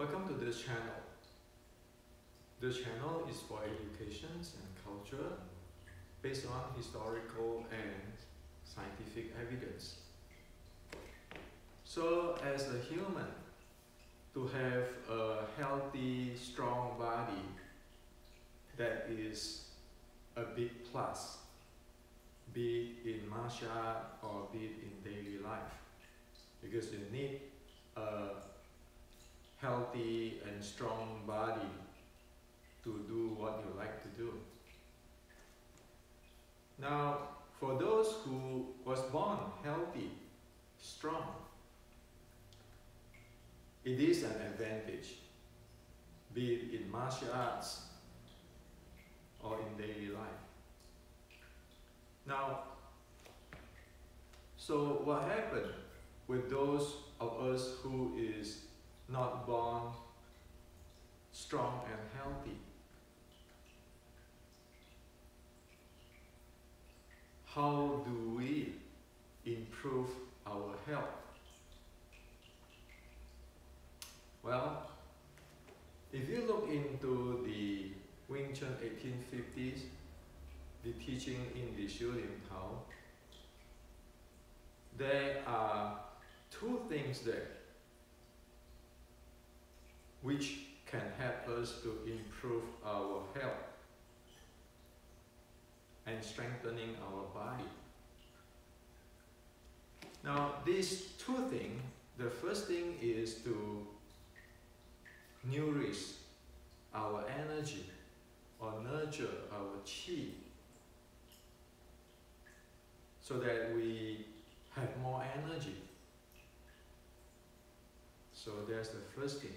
Welcome to this channel. This channel is for education and culture based on historical and scientific evidence. So as a human, to have a healthy, strong body, that is a big plus, be it in martial art or be it in daily life, because you need a healthy and strong body to do what you like to do. Now, for those who was born healthy, strong, it is an advantage, be it in martial arts or in daily life. Now, so what happened with those of us who is not born strong and healthy? How do we improve our health? Well, if you look into the Wing Chun 1850s, the teaching in the Tao, there are two things there which can help us to improve our health and strengthening our body. Now, these two things, the first thing is to nourish our energy or nurture our qi so that we have more energy. So that's the first thing.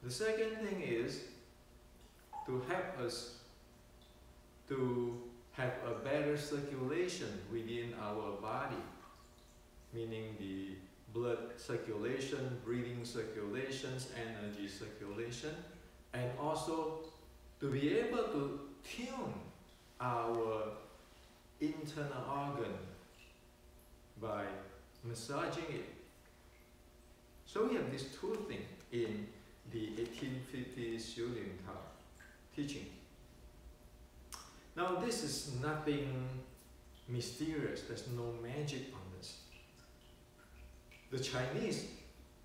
The second thing is to help us to have a better circulation within our body, meaning the blood circulation, breathing circulations, energy circulation, and also to be able to tune our internal organ by massaging it. So we have these two things in the 1850s Tao teaching. Now this is nothing mysterious, there's no magic on this. The Chinese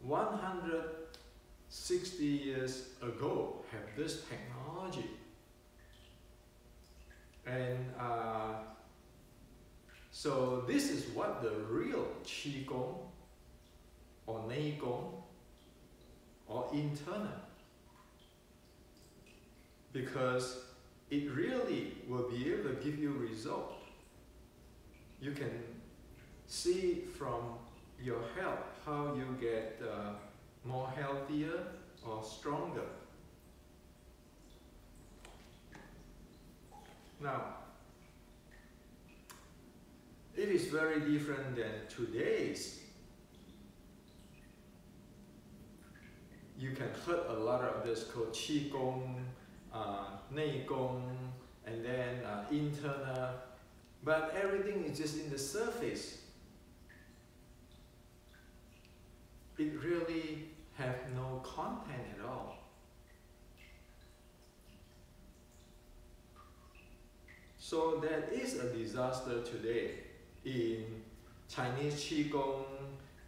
160 years ago have this technology. And so this is what the real Qi Gong or Nei Gong or internal, because it really will be able to give you result. You can see from your health how you get more healthier or stronger. Now, it is very different than today's. You can heard a lot of this called Qi Gong, Nei Gong, and then internal, but everything is just in the surface. It really have no content at all. So that is a disaster today in Chinese Qigong,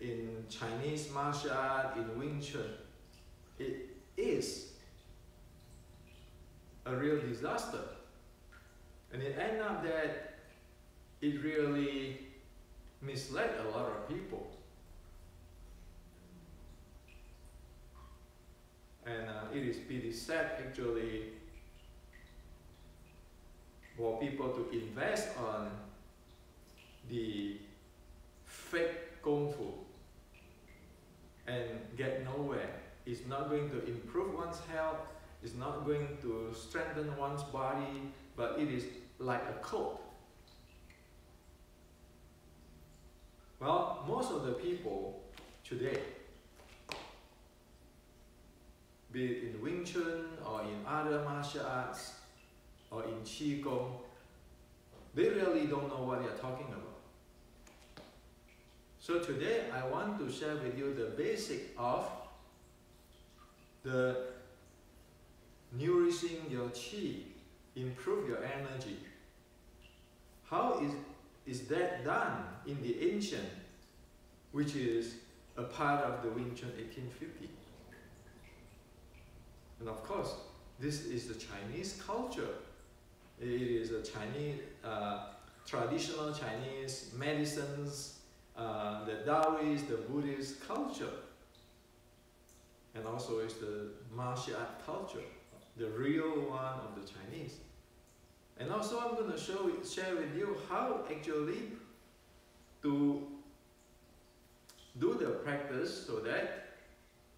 in Chinese martial art, in Wing Chun. It is a real disaster. And it ended up that it really misled a lot of people. And it is pretty sad actually for people to invest on the fake Kung Fu and get nowhere. It's not going to improve one's health, it's not going to strengthen one's body, but it is like a coat. Well, most of the people today, be it in Wing Chun or in other martial arts or in Qi Gong, they really don't know what they are talking about. So today I want to share with you the basic of the nourishing your qi, improve your energy. How is that done in the ancient, which is a part of the Wing Chun 1850? And of course, this is the Chinese culture. It is a Chinese, traditional Chinese medicines, the Taoist, the Buddhist culture. And also it's the martial art culture, the real one of the Chinese. And also I'm going to share with you how actually to do the practice so that,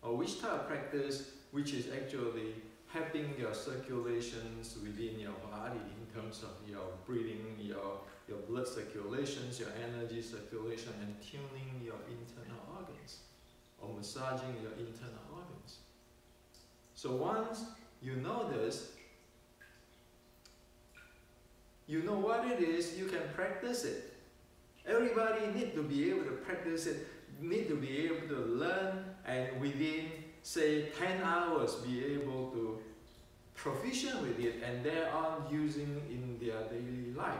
or which type of practice which is actually helping your circulations within your body in terms of your breathing, your blood circulations, your energy circulation, and tuning your internal organs or massaging your internal organs. So once you know this, you know what it is, you can practice it. Everybody need to be able to practice it, need to be able to learn, and within, say, 10 hours be able to proficient with it and thereon using in their daily life.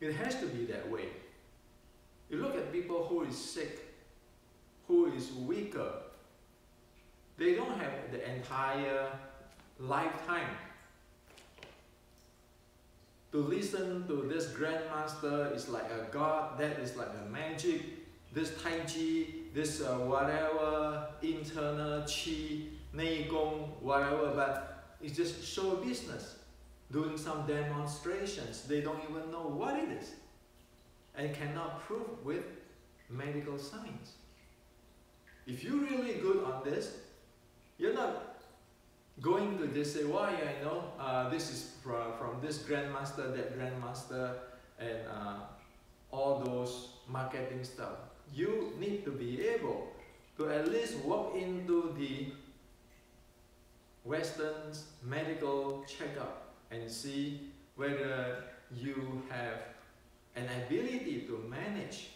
It has to be that way. You look at people who is sick, who is weaker, they don't have the entire lifetime to listen to this grandmaster is like a god, that is like a magic, this Tai Chi, this whatever, internal Qi, Nei Gong, whatever, but it's just show business, doing some demonstrations. They don't even know what it is and cannot prove with medical science. If you're really good on this, you're not going to just say, well, yeah, I know, this is from this grandmaster, that grandmaster, and all those marketing stuff. You need to be able to at least walk into the Western medical checkup and see whether you have an ability to manage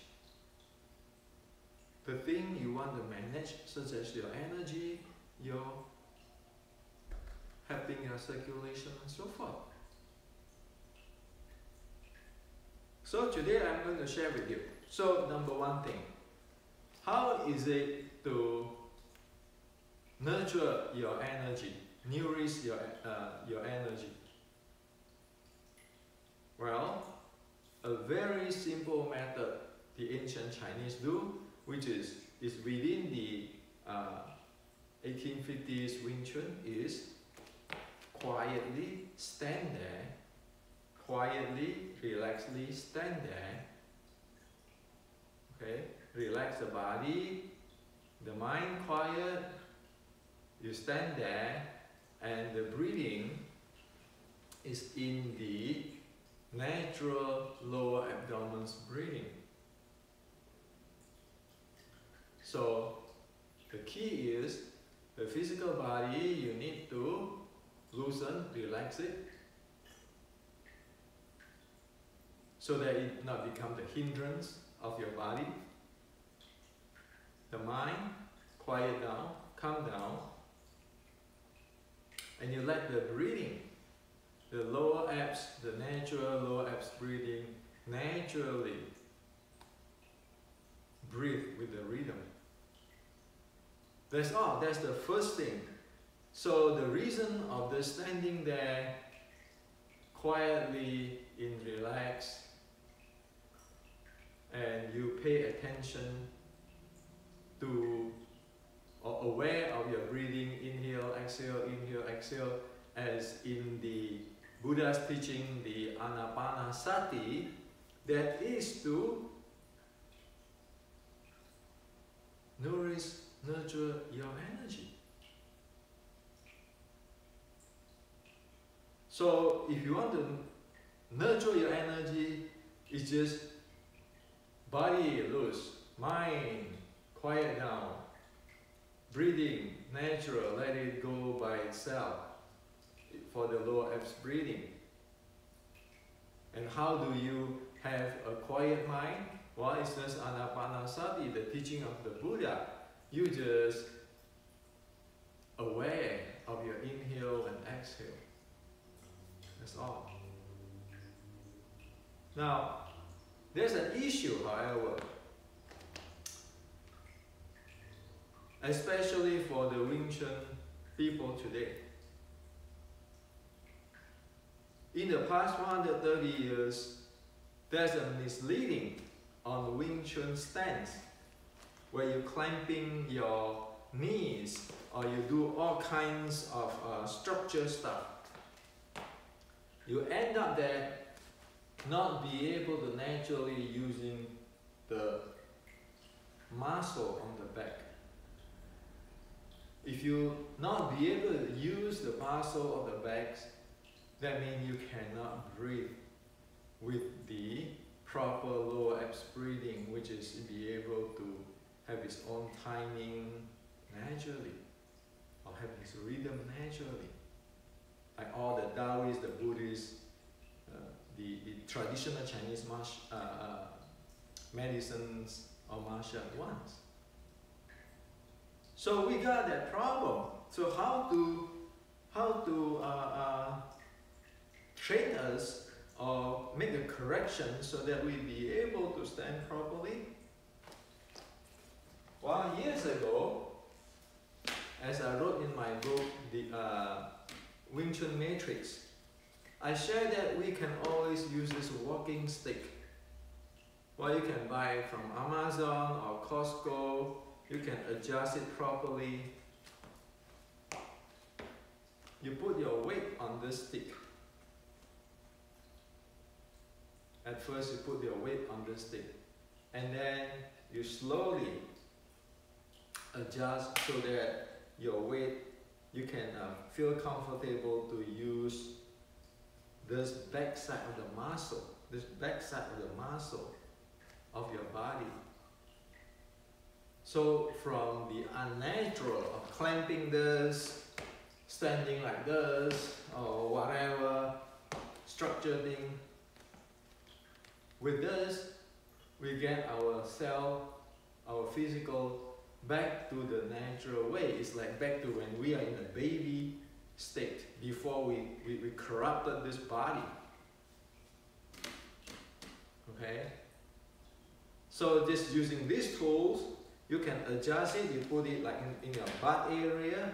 the thing you want to manage, such as your energy, your helping your circulation and so forth. So today I'm going to share with you. So number one thing, how is it to nurture your energy, nourish your energy? Well, a very simple method the ancient Chinese do, which is within the 1850s Wing Chun, is quietly stand there, quietly, relaxedly stand there. Okay, relax the body, the mind quiet, you stand there, and the breathing is in the natural lower abdomen's breathing. So the key is the physical body, you need to loosen, relax it, so that it not become the hindrance of your body. The mind, quiet down, calm down, and you let the breathing, the lower abs, the natural lower abs breathing, naturally breathe with the rhythm. That's all, that's the first thing. So the reason of the standing there quietly in relax, and you pay attention to or aware of your breathing, inhale, exhale, as in the Buddha's teaching, the Anapanasati, that is to nourish, nurture your energy. So if you want to nurture your energy, it's just body loose, mind quiet down, breathing natural, let it go by itself for the lower abs breathing. And how do you have a quiet mind? Well, it's just Anapanasati, the teaching of the Buddha. You just aware of your inhale and exhale. That's all. Now, there's an issue, however, especially for the Wing Chun people today. In the past 130 years, there's a misleading on the Wing Chun stance, where you're clamping your knees or you do all kinds of structure stuff. You end up there not be able to naturally using the muscle on the back. If you not be able to use the muscle of the back, that means you cannot breathe with the proper lower abs breathing, which is be able to have its own timing naturally, or have its rhythm naturally. Like all the Taoists, the Buddhists, the traditional Chinese medicines or martial ones. So we got that problem. So how to train us or make a correction so that we be able to stand properly? Well, years ago, as I wrote in my book, the Wing Chun Matrix, I shared that we can always use this walking stick. Well, you can buy it from Amazon or Costco. You can adjust it properly. You put your weight on this stick. At first, you put your weight on this stick, and then you slowly adjust so that your weight, you can feel comfortable to use this back side of the muscle, this back side of the muscle of your body. So from the unnatural of clamping this, standing like this, or whatever structure thing, with this, we get ourselves, our physical, back to the natural way. It's like back to when we are in a baby state, before we corrupted this body. Okay? So just using these tools, you can adjust it, you put it like in your butt area,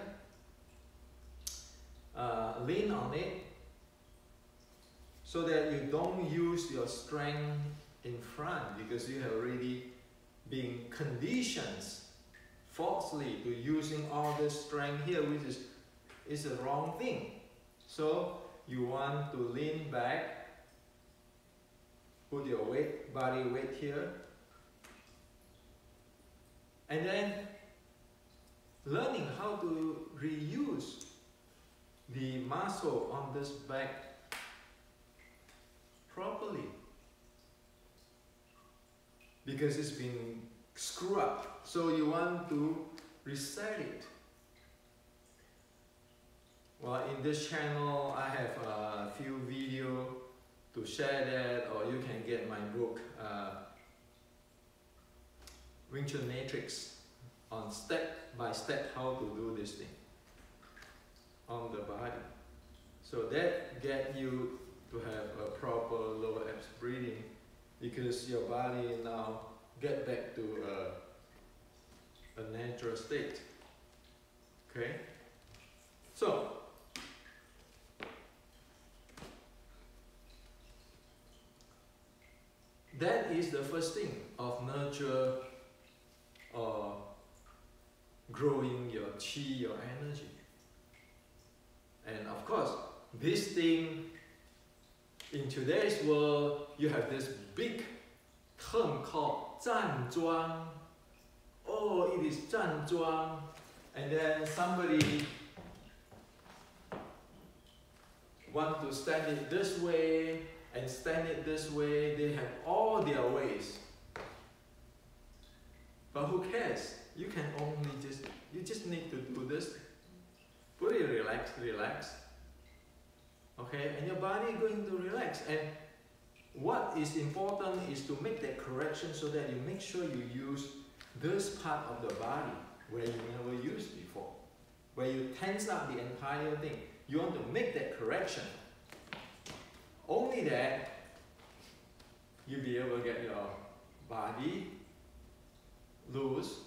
lean on it, so that you don't use your strength in front, because you have already been conditioned falsely to using all this strength here, which is a wrong thing. So you want to lean back, put your weight, body weight here, and then learning how to reuse the muscle on this back properly, because it's been screwed up. So you want to reset it. Well, in this channel, I have a few videos to share that, or you can get my book, Wing Chun Matrix, on step by step how to do this thing on the body. So that get you to have a proper lower abs breathing, because your body now get back to a natural state. Okay? So, that is the first thing of nurture or growing your qi, your energy. And of course, this thing, in today's world, you have this big term called 站桩. Oh, it is 站桩. And then somebody want to stand it this way and stand it this way. They have all their ways. But who cares? You can only you just need to do this. Put it relax. Okay, and your body is going to relax. And what is important is to make that correction so that you make sure you use this part of the body where you never used before. where you tense up the entire thing. You want to make that correction. Only then you'll be able to get your body loose,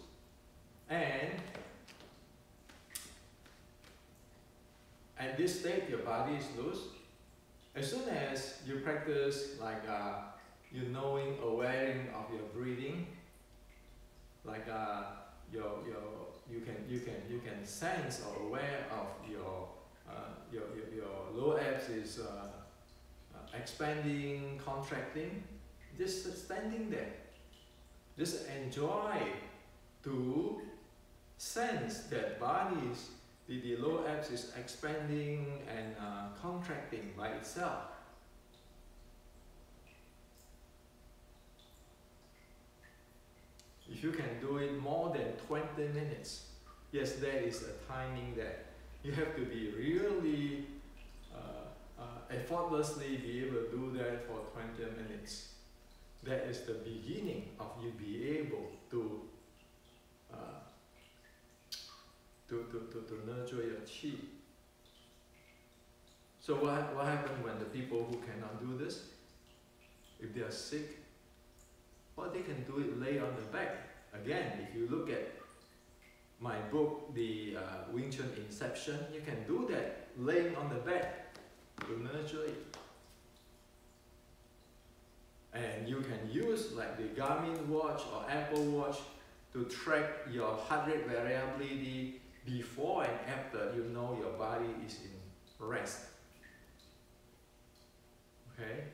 and at this state your body is loose. As soon as you practice like you knowing, awareing of your breathing, like you can sense or aware of your lower abs is expanding, contracting. Just standing there, just enjoy to sense that bodies, the lower abs is expanding and contracting by itself. If you can do it more than 20 minutes, yes, there is a timing there. You have to be really effortlessly be able to do that for 20 minutes. That is the beginning of you be able to nurture your chi. So what happens when the people who cannot do this? If they are sick, well, they can do it lay on the back. Again, if you look at my book, the Wing Chun Inception, you can do that laying on the back to nurture it. And you can use like the Garmin watch or Apple Watch to track your heart rate variability before and after you know your body is in rest. Okay?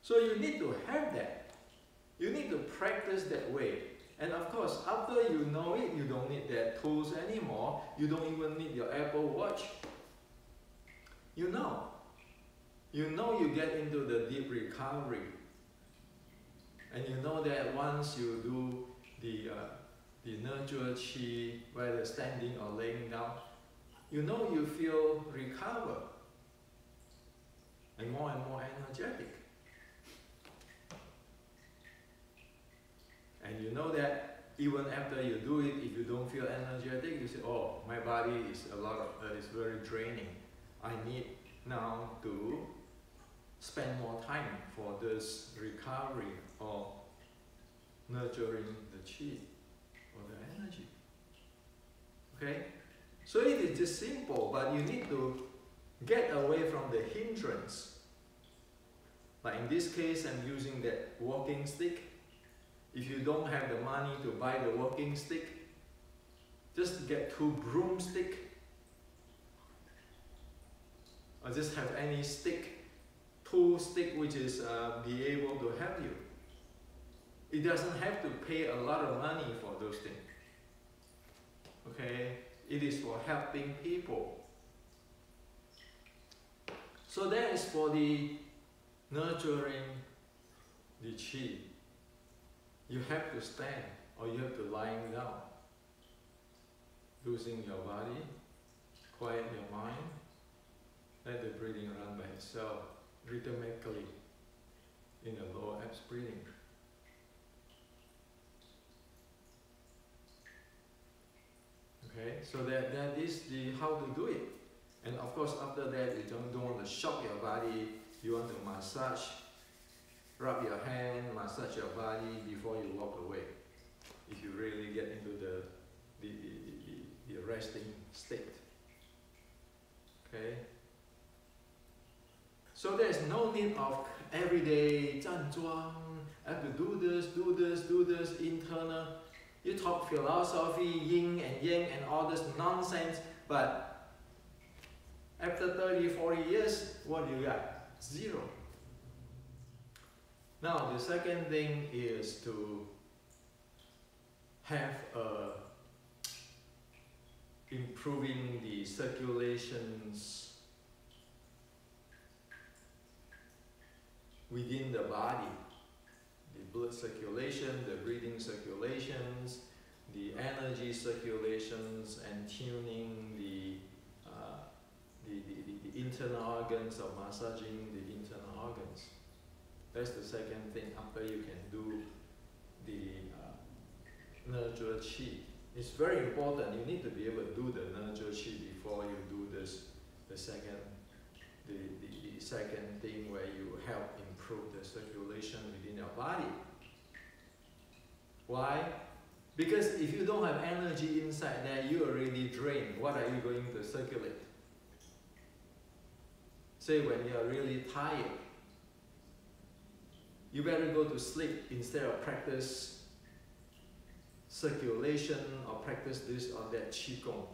So you need to have that. You need to practice that way. And of course, after you know it, you don't need that tools anymore. You don't even need your Apple Watch. You know. You know you get into the deep recovery. And you know that once you do the nurture chi, whether standing or laying down, you know you feel recovered and more energetic. And you know that even after you do it, if you don't feel energetic, you say, oh, my body is is very draining. I need now to spend more time for this recovery or nurturing the chi or the energy. Okay? So it is just simple, but you need to get away from the hindrance. Like in this case, I'm using that walking stick. If you don't have the money to buy the walking stick, just get 2 broomsticks. Or just have any stick, tool stick which is be able to help you. It doesn't have to pay a lot of money for those things. Okay? It is for helping people. So that is for the nurturing the chi. You have to stand or you have to lying down. Losing your body, quiet your mind, let the breathing run by itself rhythmically in the lower abs breathing. Okay, so that is the how to do it. And of course after that you don't want to shock your body, you want to massage, rub your hand, massage your body before you walk away. If you really get into the resting state. Okay? So there's no need of everyday 站桩, I have to do this, internal. You talk philosophy, yin and yang and all this nonsense, but after 30, 40 years, what do you got? Zero. Now the second thing is to have improving the circulations within the body. The blood circulation, the breathing circulations, the energy circulations, and tuning the internal organs or massaging the internal organs. That's the second thing after you can do the nurture chi. It's very important. You need to be able to do the nurture chi before you do this, the second thing where you help improve the circulation within your body. Why? Because if you don't have energy inside there, you already drained. What are you going to circulate? Say when you are really tired, you better go to sleep instead of practice circulation or practice this or that qigong.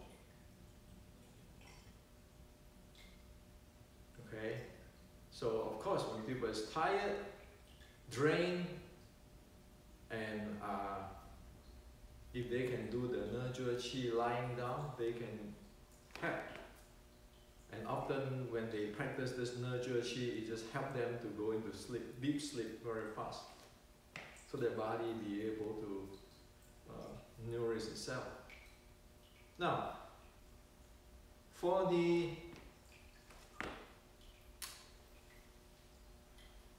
Okay? So of course when people is tired, drained, and if they can do the nurture chi lying down, they can help. And often when they practice this nurture chi, it just helps them to go into sleep, deep sleep very fast. So their body be able to nourish itself. Now, for the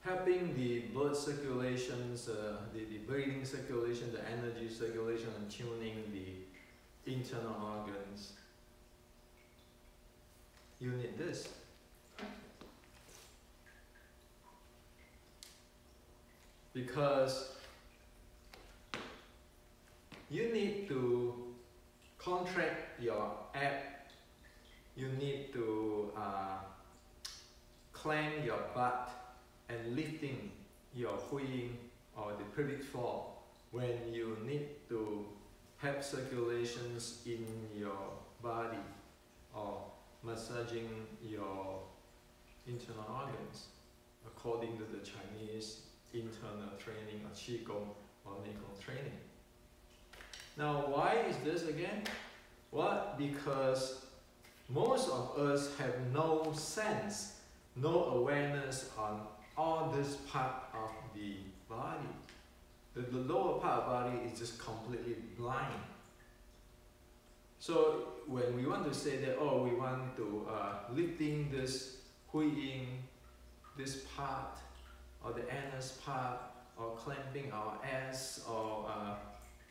helping the blood circulations, the breathing circulation, the energy circulation, and tuning the internal organs, you need this. Because you need to contract your ab, you need to clamp your butt and lifting your wing or the pelvic floor when you need to have circulations in your body or massaging your internal organs according to the Chinese internal training or qigong or neigong training. Now why is this again? Well, because most of us have no sense, no awareness on all this part of the body. The lower part of the body is just completely blind. So when we want to say that, oh, we want to lifting this huiying, this part, or the anus part, or clamping our ass, or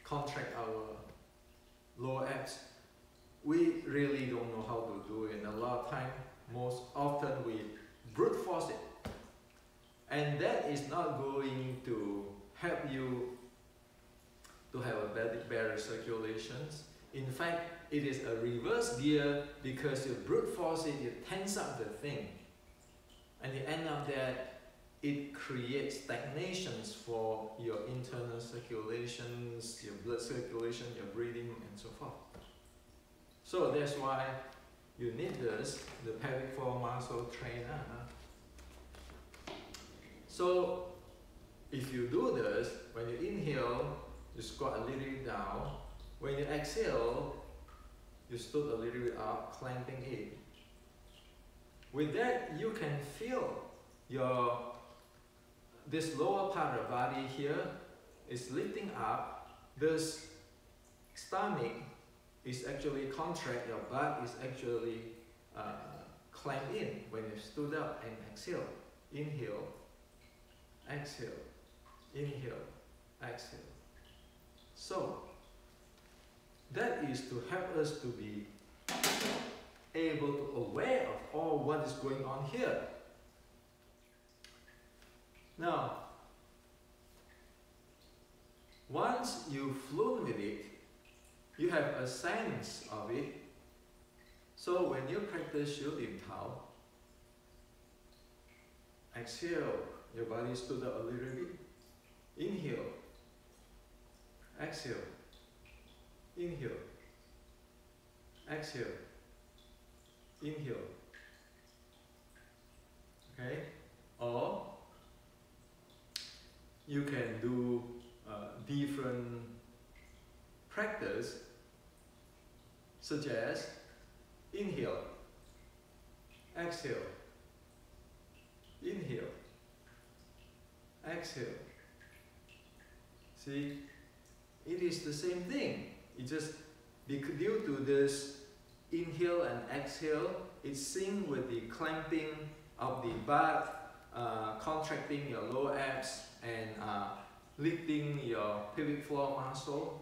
contract our lower abs, we really don't know how to do it. And a lot of time, most often we brute force it. And that is not going to help you to have a better circulations. In fact, it is a reverse gear because you brute force it, you tense up the thing. And you end up that it creates stagnations for your internal circulations, your blood circulation, your breathing, and so forth. So that's why you need this, the pelvic floor muscle trainer. So if you do this, when you inhale, you squat a little bit down. When you exhale, you stood a little bit up, clamping it. With that, you can feel this lower part of the body here is lifting up. This stomach is actually contract, your butt is actually clamped in when you stood up and exhale. Inhale, exhale, inhale, exhale. So, that is to help us to be able to aware of all what is going on here. Now, once you flow with it, you have a sense of it. So when you practice Xiu Lim Tao, exhale, your body stood up a little bit. Inhale, exhale, inhale, exhale, inhale. Okay? Or you can do different practice, such as inhale, exhale, inhale, exhale. See, it is the same thing. It just due to this inhale and exhale, it's synced with the clamping of the butt, contracting your lower abs, and lifting your pelvic floor muscle.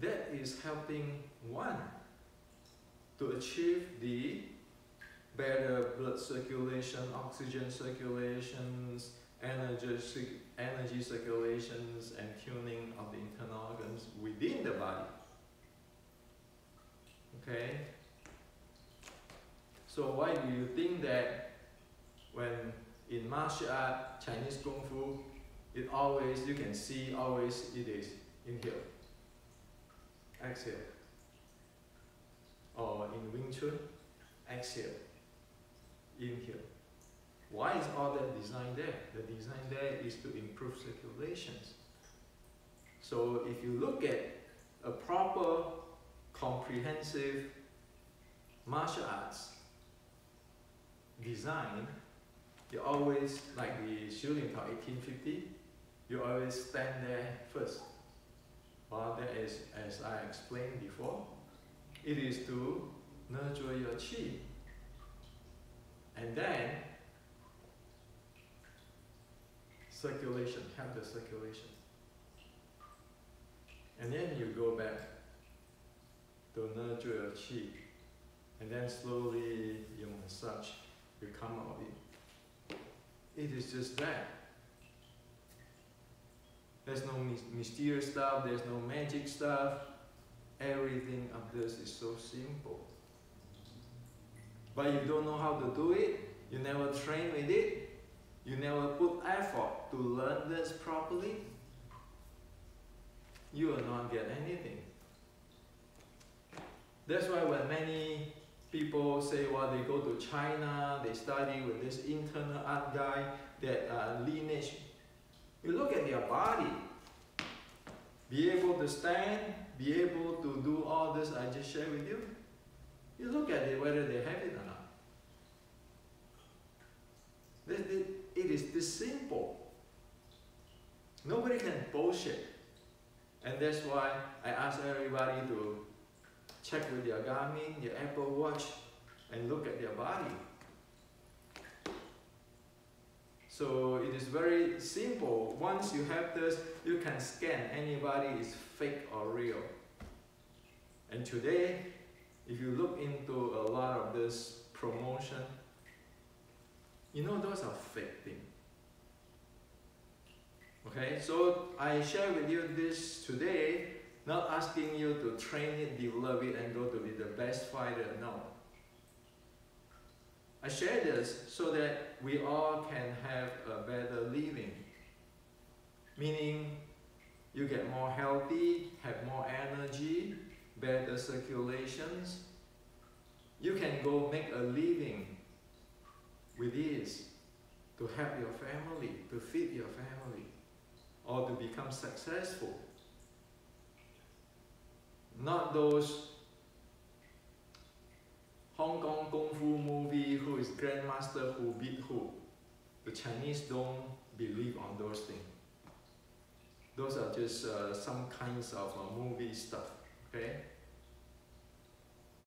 that is helping one to achieve the better blood circulation, oxygen circulations, energy circulations, and tuning of the internal organs within the body. Okay? So why do you think that when in martial art, Chinese Kung Fu, it always, you can see always it is inhale, exhale. Or in Wing Chun, exhale, inhale. Why is all that design there? The design there is to improve circulations. So if you look at a proper, comprehensive martial arts design, you always, like the Shilin Tao 1850, you always stand there first. Well, that is, as I explained before, it is to nurture your qi. And then, circulation, have the circulation. And then you go back to nurture your qi. And then slowly you massage, you come out of it. It is just that. There's no mysterious stuff, there's no magic stuff. Everything of this is so simple. But you don't know how to do it, you never train with it, you never put effort to learn this properly, you will not get anything. That's why when many people say, well, they go to China, they study with this internal art guy, that lineage, you look at their body, be able to stand, be able to do all this I just shared with you. You look at it, whether they have it or not. It is this simple. Nobody can bullshit. And that's why I ask everybody to check with their Garmin, their Apple Watch, and look at their body. So it is very simple. Once you have this, you can scan anybody is fake or real. And today, if you look into a lot of this promotion, you know those are fake things. Okay, so I share with you this today, not asking you to train it, develop it, and go to be the best fighter, no. I share this so that we all can have a better living. Meaning, you get more healthy, have more energy, better circulations. You can go make a living with ease to help your family, to feed your family, or to become successful. Not those Hong Kong Kung Fu movie, who is grandmaster, who beat who. The Chinese don't believe on those things. Those are just some kinds of movie stuff, okay?